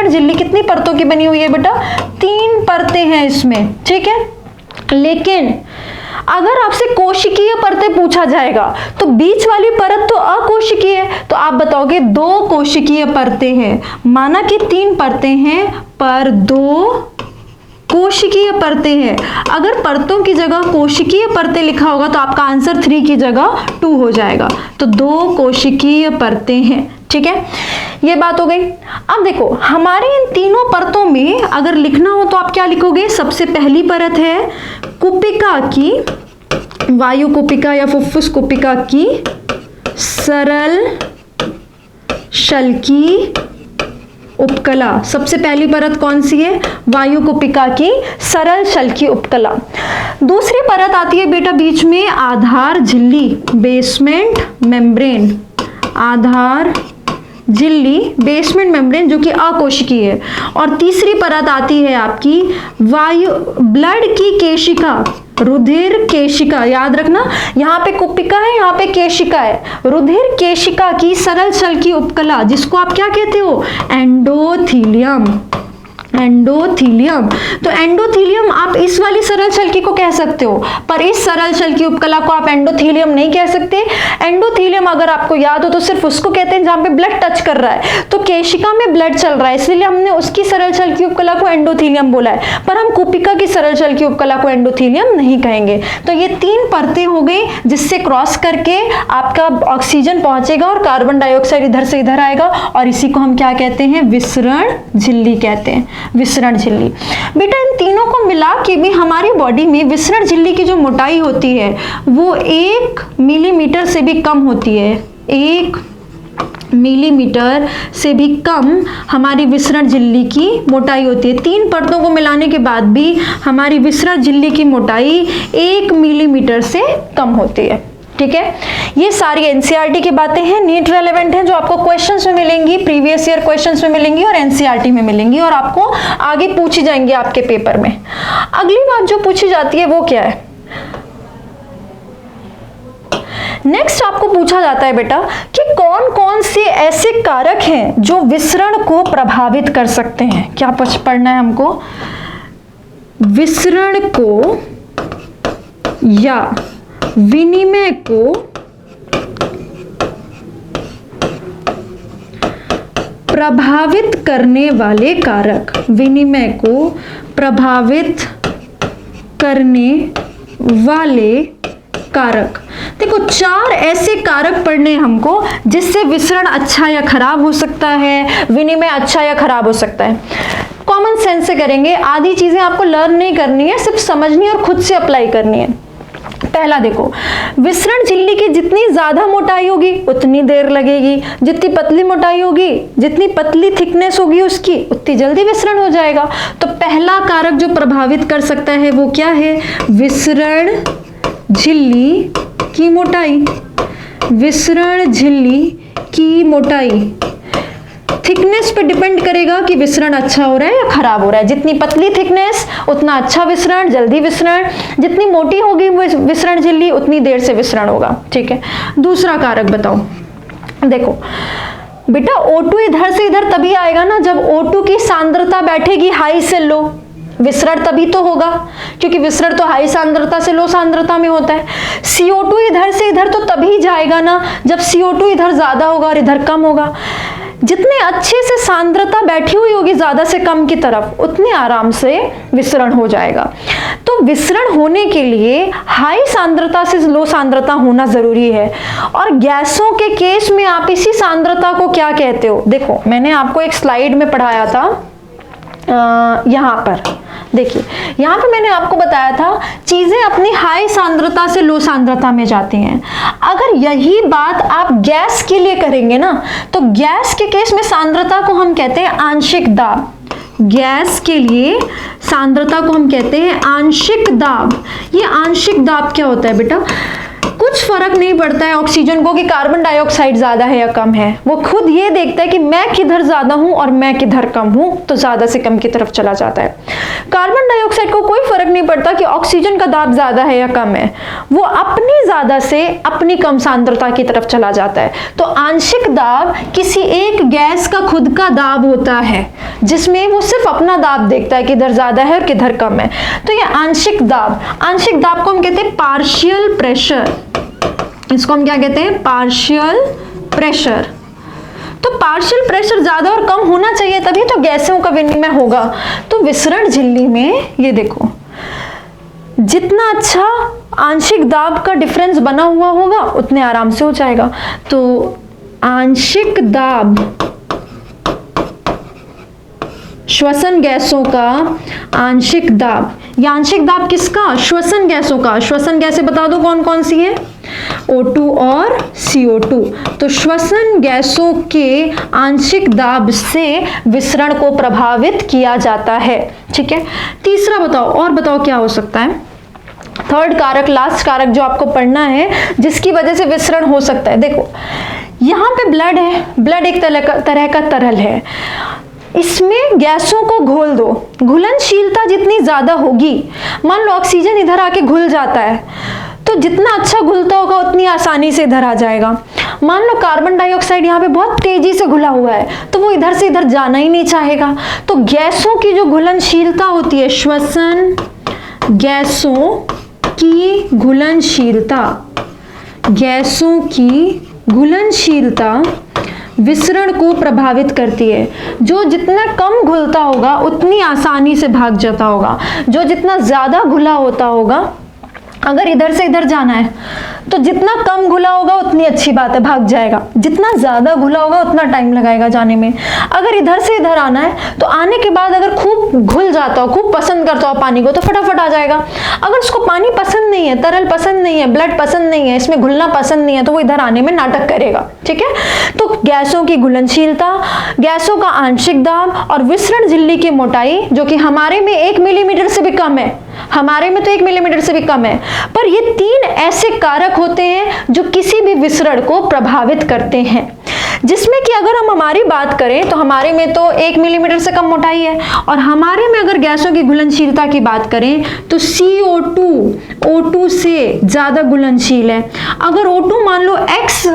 झिल्ली कितनी परतों की बनी हुई है बेटा, 3 परतें हैं इसमें, ठीक है। लेकिन अगर आपसे कोशिकीय परतें पूछा जाएगा तो बीच वाली परत तो अकोशिकीय है, तो आप बताओगे 2 कोशिकीय परतें हैं। माना कि 3 परतें हैं पर 2 कोशिकीय परतें हैं। अगर परतों की जगह कोशिकीय परतें लिखा होगा तो आपका आंसर 3 की जगह 2 हो जाएगा। तो 2 कोशिकीय परतें हैं, ठीक है, ये बात हो गई। अब देखो हमारे इन तीनों परतों में अगर लिखना हो तो आप क्या लिखोगे, सबसे पहली परत है कुपिका की, वायु कुपिका या फुफ्फुस कुपिका की सरल शल्की उपकला। सबसे पहली परत कौन सी है, वायु कुपिका की सरल शल्की उपकला। दूसरी परत आती है बेटा बीच में आधार झिल्ली, बेसमेंट मेम्ब्रेन, आधार झिल्ली बेसमेंट मेम्ब्रेन, जो कि अकोशिकीय है। और तीसरी परत आती है आपकी वायु ब्लड की केशिका, रुधिर केशिका। याद रखना, यहाँ पे कुपिका है, यहाँ पे केशिका है। रुधिर केशिका की सरल शल्की उपकला, जिसको आप क्या कहते हो, एंडोथीलियम। एंडोथीलियम। तो एंडोथीलियम आप इस वाली सरल शल्की को कह सकते हो, पर इस सरल शल्की उपकला को आप एंडोथीलियम नहीं कह सकते। एंडोथीलियम अगर आपको याद हो तो सिर्फ उसको कहते हैं जहां पे ब्लड टच कर रहा है, तो केशिका में ब्लड चल रहा है, इसलिए हमने उसकी सरल शल्की उपकला को एंडोथीलियम बोला है, पर हम कुपिका की सरल शल्की उपकला को एंडोथीलियम नहीं कहेंगे। तो ये 3 परतें हो गई जिससे क्रॉस करके आपका ऑक्सीजन पहुंचेगा और कार्बन डाइऑक्साइड इधर से इधर आएगा, और इसी को हम क्या कहते हैं, विसरण झिल्ली कहते हैं, विसरण झिल्ली। बेटा इन तीनों को मिला के भी हमारी बॉडी में विसरण झिल्ली की जो मोटाई होती है वो 1 मिलीमीटर से भी कम होती है। 1 मिलीमीटर से भी कम हमारी विसरण झिल्ली की मोटाई होती है। 3 परतों को मिलाने के बाद भी हमारी विसरण झिल्ली की मोटाई 1 मिलीमीटर से कम होती है, ठीक है। ये सारी एनसीईआरटी की बातें हैं, नीट रेलेवेंट हैं, जो आपको क्वेश्चंस में मिलेंगी, प्रीवियस ईयर क्वेश्चंस में मिलेंगी और एनसीईआरटी में मिलेंगी, और आपको आगे पूछी जाएंगी आपके पेपर में। अगली बात जो पूछी जाती है वो क्या है, नेक्स्ट आपको पूछा जाता है बेटा कि कौन कौन से ऐसे कारक हैं जो विसरण को प्रभावित कर सकते हैं। क्या पढ़ना है हमको, विसरण को या विनिमय को प्रभावित करने वाले कारक, विनिमय को प्रभावित करने वाले कारक। देखो 4 ऐसे कारक पढ़ने हमको जिससे विसरण अच्छा या खराब हो सकता है, विनिमय अच्छा या खराब हो सकता है। कॉमन सेंस से करेंगे, आधी चीजें आपको लर्न नहीं करनी है, सिर्फ समझनी और खुद से अप्लाई करनी है। पहला देखो, विसरण झिल्ली की जितनी ज्यादा मोटाई होगी उतनी देर लगेगी, जितनी पतली मोटाई होगी, जितनी पतली थिकनेस होगी उसकी, उतनी जल्दी विसरण हो जाएगा। तो पहला कारक जो प्रभावित कर सकता है वो क्या है, विसरण झिल्ली की मोटाई। विसरण झिल्ली की मोटाई थिकनेस पे डिपेंड करेगा कि विसरण अच्छा हो रहा है या खराब हो रहा है। जितनी पतली थिकनेस उतना अच्छा विसरण, जल्दी विसरण, जितनी मोटी होगी विसरण झिल्ली उतनी देर से विसरण होगा, ठीक है। दूसरा कारक बताओ, देखो बेटा O2 इधर से इधर तभी आएगा ना जब O2 की सांद्रता बैठेगी हाई से लो, विसरण तभी तो होगा, क्योंकि विसरण तो हाई सांद्रता से लो सांद्रता में होता है। CO2 इधर से इधर तो तभी जाएगा ना जब CO2 इधर ज्यादा होगा और इधर कम होगा। जितने अच्छे से सांद्रता बैठी हुई होगी ज्यादा से कम की तरफ, उतने आराम से विसरण हो जाएगा। तो विसरण होने के लिए हाई सांद्रता से लो सांद्रता होना जरूरी है। और गैसों के केस में आप इसी सांद्रता को क्या कहते हो, देखो मैंने आपको एक स्लाइड में पढ़ाया था, यहाँ पर देखिए यहाँ पे मैंने आपको बताया था चीजें अपनी हाई सांद्रता से लो सांद्रता में जाती हैं। अगर यही बात आप गैस के लिए करेंगे ना, तो गैस के केस में सांद्रता को हम कहते हैं आंशिक दाब। गैस के लिए सांद्रता को हम कहते हैं आंशिक दाब। ये आंशिक दाब क्या होता है बेटा? कुछ फर्क नहीं पड़ता है ऑक्सीजन को कि कार्बन डाइऑक्साइड ज्यादा है या कम है, वो खुद ये देखता है कि मैं किधर ज्यादा हूं और मैं किधर कम हूं, तो ज्यादा से कम की तरफ चला जाता है। कार्बन डाइऑक्साइड को कोई फर्क नहीं पड़ता कि ऑक्सीजन का दाब ज्यादा है या कम है, वो अपनी ज्यादा से अपनी कम सांद्रता की तरफ चला जाता है। तो आंशिक दाब किसी एक गैस का खुद का दाब होता है, जिसमें वो सिर्फ अपना दाब देखता है किधर ज्यादा है और किधर कम है। तो ये आंशिक दाब, आंशिक दाब को हम कहते हैं पार्शियल प्रेशर। इसको हम क्या कहते हैं? Partial pressure. तो पार्शियल प्रेशर ज्यादा और कम होना चाहिए, तभी तो गैसों का विनिमय होगा। तो विसरण झिल्ली में ये देखो, जितना अच्छा आंशिक दाब का डिफरेंस बना हुआ होगा उतने आराम से हो जाएगा। तो आंशिक दाब श्वसन गैसों का आंशिक दाब, या आंशिक दाब किसका? श्वसन गैसों का। श्वसन गैसें बता दो कौन कौन सी है? O2 और CO2। तो श्वसन गैसों के आंशिक दाब से विसरण को प्रभावित किया जाता है। ठीक है, तीसरा बताओ, और बताओ क्या हो सकता है? थर्ड कारक, लास्ट कारक जो आपको पढ़ना है जिसकी वजह से विसरण हो सकता है। देखो यहाँ पे ब्लड है, ब्लड एक तरह का तरल है, इसमें गैसों को घोल दो, घुलनशीलता जितनी ज्यादा होगी, मान लो ऑक्सीजन इधर आके घुल जाता है, तो जितना अच्छा घुलता होगा उतनी आसानी से इधर आ जाएगा। मान लो कार्बन डाइऑक्साइड यहाँ पे बहुत तेजी से घुला हुआ है, तो वो इधर से इधर जाना ही नहीं चाहेगा। तो गैसों की जो घुलनशीलता होती है, श्वसन गैसों की घुलनशीलता, गैसों की घुलनशीलता विसरण को प्रभावित करती है। जो जितना कम घुलता होगा उतनी आसानी से भाग जाता होगा, जो जितना ज्यादा घुला होता होगा, अगर इधर से इधर जाना है तो जितना कम घुला होगा उतनी अच्छी बात है, भाग जाएगा। जितना ज्यादा घुला होगा उतना टाइम लगाएगा जाने में। अगर इधर से इधर आना है तो आने के बाद अगर खूब घुल जाता हो, खूब पसंद करता हो पानी को, तो फटाफट आ जाएगा। अगर उसको पानी पसंद नहीं है, तरल पसंद नहीं है, ब्लड पसंद नहीं है, इसमें घुलना पसंद नहीं है, तो वो इधर आने में नाटक करेगा। ठीक है, तो गैसों की घुलनशीलता, गैसों का आंशिक दाब और विसरण झिल्ली की मोटाई, जो कि हमारे में 1 मिलीमीटर से भी कम है, हमारे में तो 1 मिलीमीटर से भी कम है, पर ये 3 ऐसे कारक होते हैं जो किसी भी विसरण को प्रभावित करते हैं। जिसमें कि अगर हम हमारी बात करें तो हमारे में तो 1 मिलीमीटर से कम मोटाई है, और हमारे में अगर गैसों की घुलनशीलता की बात करें तो CO2 O2 से ज्यादा घुलनशील है। अगर O2 मान लो X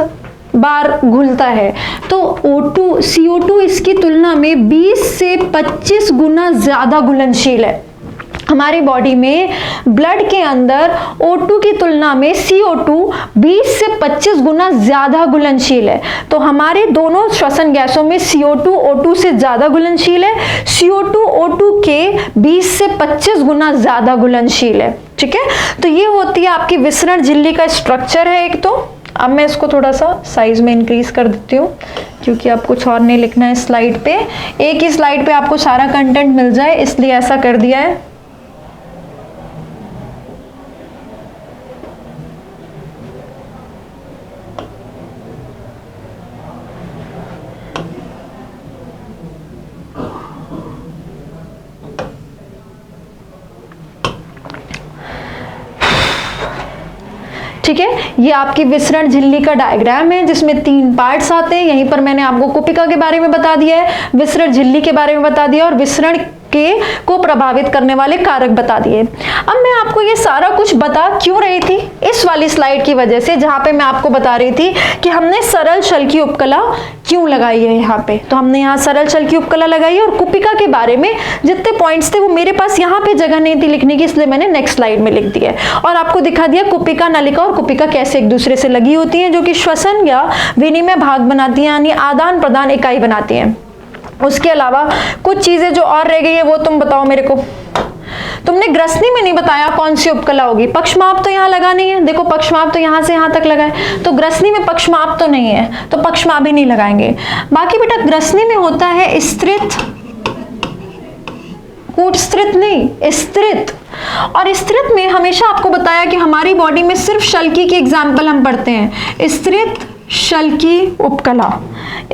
बार घुलता है तो CO2 इसकी तुलना में 20 से 25 गुना ज्यादा घुलनशील है। हमारी बॉडी में ब्लड के अंदर O2 की तुलना में CO2 20 से 25 गुना ज्यादा घुलनशील है। तो हमारे दोनों श्वसन गैसों में CO2 O2 से ज्यादा घुलनशील है, CO2 O2 के 20 से 25 गुना ज्यादा घुलनशील है। ठीक है, तो ये होती है आपकी विसरण झिल्ली का स्ट्रक्चर है एक। तो अब मैं इसको थोड़ा सा साइज में इंक्रीज कर देती हूँ, क्योंकि आप कुछ और नहीं लिखना है स्लाइड पे, एक ही स्लाइड पे आपको सारा कंटेंट मिल जाए, इसलिए ऐसा कर दिया है। ठीक है, ये आपकी विसरण झिल्ली का डायग्राम है जिसमें 3 पार्ट्स आते हैं। यहीं पर मैंने आपको कुपिका के बारे में बता दिया है, विसरण झिल्ली के बारे में बता दिया और विसरण को प्रभावित करने वाले कारक बता दिए। अब मैं आपको ये सारा कुछ बता क्यों रही थी? इस वाली स्लाइड की वजह से, जहां पे मैं आपको बता रही थी कि हमने सरल शल की उपकला क्यों लगाई है यहाँ पे। तो हमने यहाँ सरल शल की उपकला लगाई है और कुपिका के बारे में जितने पॉइंट्स थे वो मेरे पास यहाँ पे जगह नहीं थी लिखने की, इसलिए मैंने नेक्स्ट स्लाइड में लिख दिया और आपको दिखा दिया कुपिका, नलिका और कुपिका कैसे एक दूसरे से लगी होती है, जो कि श्वसन या विनिमय भाग बनाती है, यानी आदान प्रदान इकाई बनाती है। उसके अलावा कुछ चीजें जो और रह गई है वो तुम बताओ मेरे को। तुमने ग्रसनी में नहीं बताया कौन सी उपकला होगी। पक्षमाप तो यहाँ लगा नहीं है, देखो पक्षमाप तो यहाँ से यहाँ तक लगा है, तो ग्रसनी में पक्षमाप तो नहीं है, तो पक्षमाप भी नहीं लगाएंगे। बाकी बेटा ग्रसनी में होता है स्त्रित कूटस्त्रित नहीं, स्त्रित। और स्त्रित में हमेशा आपको बताया कि हमारी बॉडी में सिर्फ शल्की की एग्जाम्पल हम पढ़ते हैं, स्त्रित शल्की उपकला,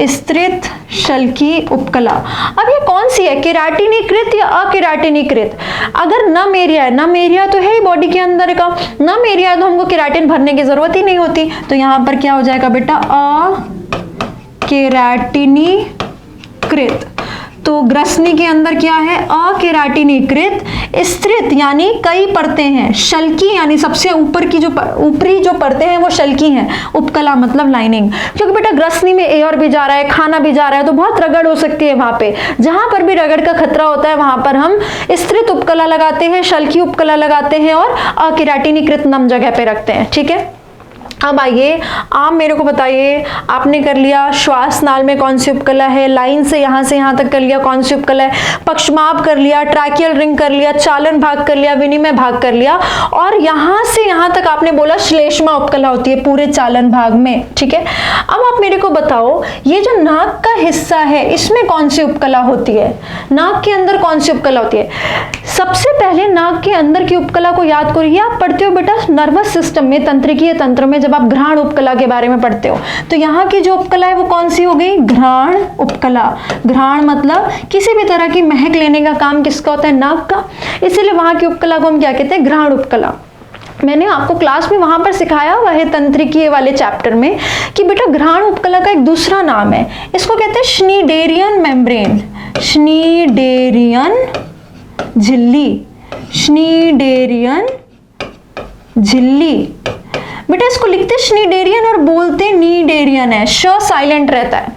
स्त्रित शल्की उपकला। अब ये कौन सी है, केराटिनीकृत या अकेराटिनीकृत? अगर नम एरिया है, नम एरिया तो है ही बॉडी के अंदर का, नम एरिया है तो हमको केराटिन भरने की जरूरत ही नहीं होती, तो यहां पर क्या हो जाएगा बेटा, अकेराटिनीकृत। तो ग्रसनी के अंदर क्या है, अकेराटिनीकृत। स्त्रित यानी कई परतें हैं, शल्की यानी सबसे ऊपर की जो ऊपरी जो परतें हैं वो शल्की हैं, उपकला मतलब लाइनिंग। क्योंकि बेटा ग्रसनी में एयर भी जा रहा है, खाना भी जा रहा है, तो बहुत रगड़ हो सकती है वहां पे। जहां पर भी रगड़ का खतरा होता है वहां पर हम स्त्रित उपकला लगाते हैं, शल्की उपकला लगाते हैं और अकेराटिनीकृत नम जगह पे रखते हैं। ठीक है, अब आइए आप मेरे को बताइए, आपने कर लिया श्वास नाल में कौन सी उपकला है, लाइन से यहाँ तक कर लिया कौन सी उपकला है, पक्षमाप कर लिया, ट्रैकियल रिंग कर लिया, चालन भाग कर लिया, विनिमय भाग कर लिया, और यहाँ से यहाँ तक आपने बोला श्लेष्मा उपकला होती है पूरे चालन भाग में। ठीक है, अब आप मेरे को बताओ ये जो नाक का हिस्सा है इसमें कौन सी उपकला होती है, नाक के अंदर कौन सी उपकला होती है? सबसे पहले नाक के अंदर की उपकला को याद करिए, आप पढ़ते हो बेटा नर्वस सिस्टम में, तंत्रिकीय तंत्र में जब आप घ्राण उपकला के बारे में पढ़ते हो, तो यहाँ की जो उपकला है वो कौन सी हो गई, घ्राण उपकला। घ्राण मतलब किसी भी तरह की महक लेने का काम किसका होता है, नाक का, इसीलिए वहां की उपकला को हम क्या कहते हैं, घ्राण उपकला। मैंने आपको क्लास में वहां पर सिखाया हुआ है तंत्रिकीय वाले चैप्टर में कि बेटा घ्राण उपकला का एक दूसरा नाम है, इसको कहते हैं श्नीडेरियन मेम्ब्रेन, श्नीडेरियन झिल्ली, श्नीडेरियन झिल्ली। बेटा इसको लिखते श्नीडेरियन और बोलते नीडेरियन है, श साइलेंट रहता है,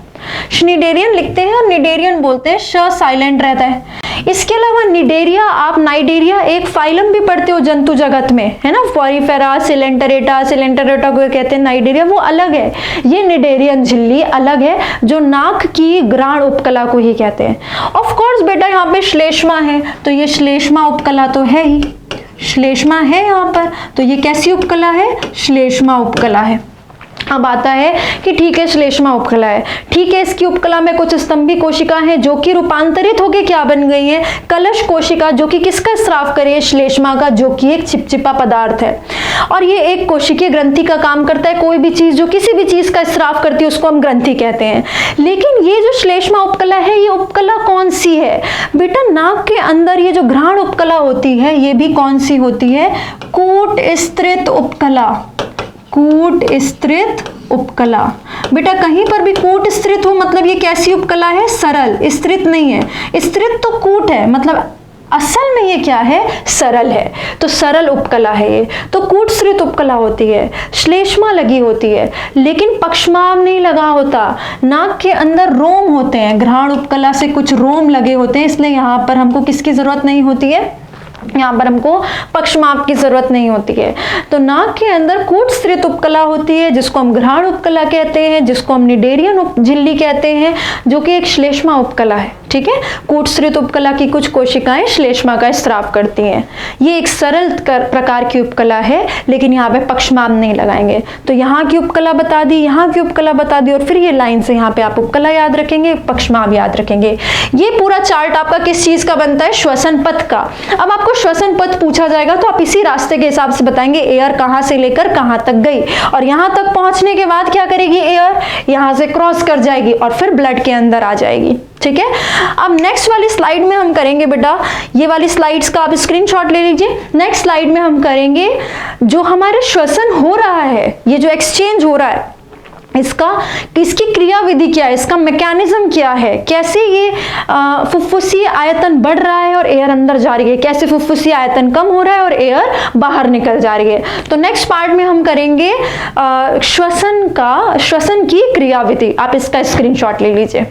श्नीडेरियन लिखते हैं और निडेरियन बोलते हैं, श साइलेंट रहता है। इसके अलावा निडेरिया, आप नाइडेरिया एक फाइलम भी पढ़ते हो जंतु जगत में, है ना, फॉरीफेरा, सिलेंटरेटा, सिलेंटरेटा को कहते हैं नाइडेरिया, वो अलग है। ये निडेरियन झिल्ली अलग है जो नाक की घ्राण उपकला को ही कहते हैं। ऑफ कोर्स बेटा यहाँ पे श्लेष्मा है, तो ये श्लेष्मा उपकला तो है ही, श्लेष्मा है यहाँ पर, तो ये कैसी उपकला है, श्लेष्मा उपकला है। अब आता है कि ठीक है श्लेष्मा उपकला है, ठीक है, इसकी उपकला में कुछ स्तंभी कोशिका हैं जो कि रूपांतरित होकर क्या बन गई है, कलश कोशिका, जो कि किसका स्राव करे, श्लेष्मा का, जो कि एक चिपचिपा पदार्थ है। और ये एक कोशिकीय ग्रंथि का काम करता है, कोई भी चीज जो किसी भी चीज का स्राव करती है उसको हम ग्रंथि कहते हैं। लेकिन ये जो श्लेष्मा उपकला है ये उपकला कौन सी है बेटा, नाक के अंदर ये जो घ्राण उपकला होती है ये भी कौन सी होती है, कूट स्त्रित उपकला, कूट स्त्रित उपकला। बेटा कहीं पर भी कूट स्त्रित हो मतलब ये कैसी उपकला है, सरल, स्त्रित नहीं है, स्त्रित तो कूट है, मतलब असल में ये क्या है, सरल है, तो सरल उपकला है ये, तो कूटस्त्रित उपकला होती है, श्लेष्मा लगी होती है, लेकिन पक्षमाव नहीं लगा होता। नाक के अंदर रोम होते हैं, घ्राण उपकला से कुछ रोम लगे होते हैं, इसलिए यहाँ पर हमको किसकी जरूरत नहीं होती है, यहाँ पर हमको पक्षमाप की जरूरत नहीं होती है। तो नाक के अंदर कूटस्त्रित उपकला होती है जिसको हम घ्राण उपकला कहते हैं, जिसको हम निडेरियन झिल्ली कहते हैं, जो कि एक श्लेष्मा उपकला है। ठीक है, कूटस्त्रित उपकला की कुछ कोशिकाएं श्लेष्मा का स्राव करती हैं, ये एक सरल प्रकार की उपकला है, लेकिन यहाँ पे पक्षमाप नहीं लगाएंगे। तो यहाँ की उपकला बता दी, यहाँ की उपकला बता दी, और फिर ये लाइन से यहाँ पे आप उपकला याद रखेंगे, पक्षमाप याद रखेंगे। ये पूरा चार्ट आपका किस चीज का बनता है, श्वसन पथ का। अब आपको श्वसन पथ पूछा जाएगा तो आप इसी रास्ते के हिसाब से बताएंगे, एयर कहां से लेकर कहां तक गई, और यहां तक पहुंचने के बाद क्या करेगी, एयर यहां से क्रॉस कर जाएगी और फिर ब्लड के अंदर आ जाएगी। ठीक है, अब नेक्स्ट वाली स्लाइड में हम करेंगे बेटा, ये वाली स्लाइड्स का आप स्क्रीनशॉट ले लीजिए। नेक्स्ट स्लाइड में हम करेंगे जो हमारे श्वसन हो रहा है, ये जो एक्सचेंज हो रहा है, इसकी क्रिया विधि क्या है, इसका मैकेनिज्म क्या है, कैसे ये फुफ्फुसीय आयतन बढ़ रहा है और एयर अंदर जा रही है, कैसे फुफ्फुसीय आयतन कम हो रहा है और एयर बाहर निकल जा रही है। तो नेक्स्ट पार्ट में हम करेंगे श्वसन की क्रिया विधि। आप इसका स्क्रीनशॉट ले लीजिए।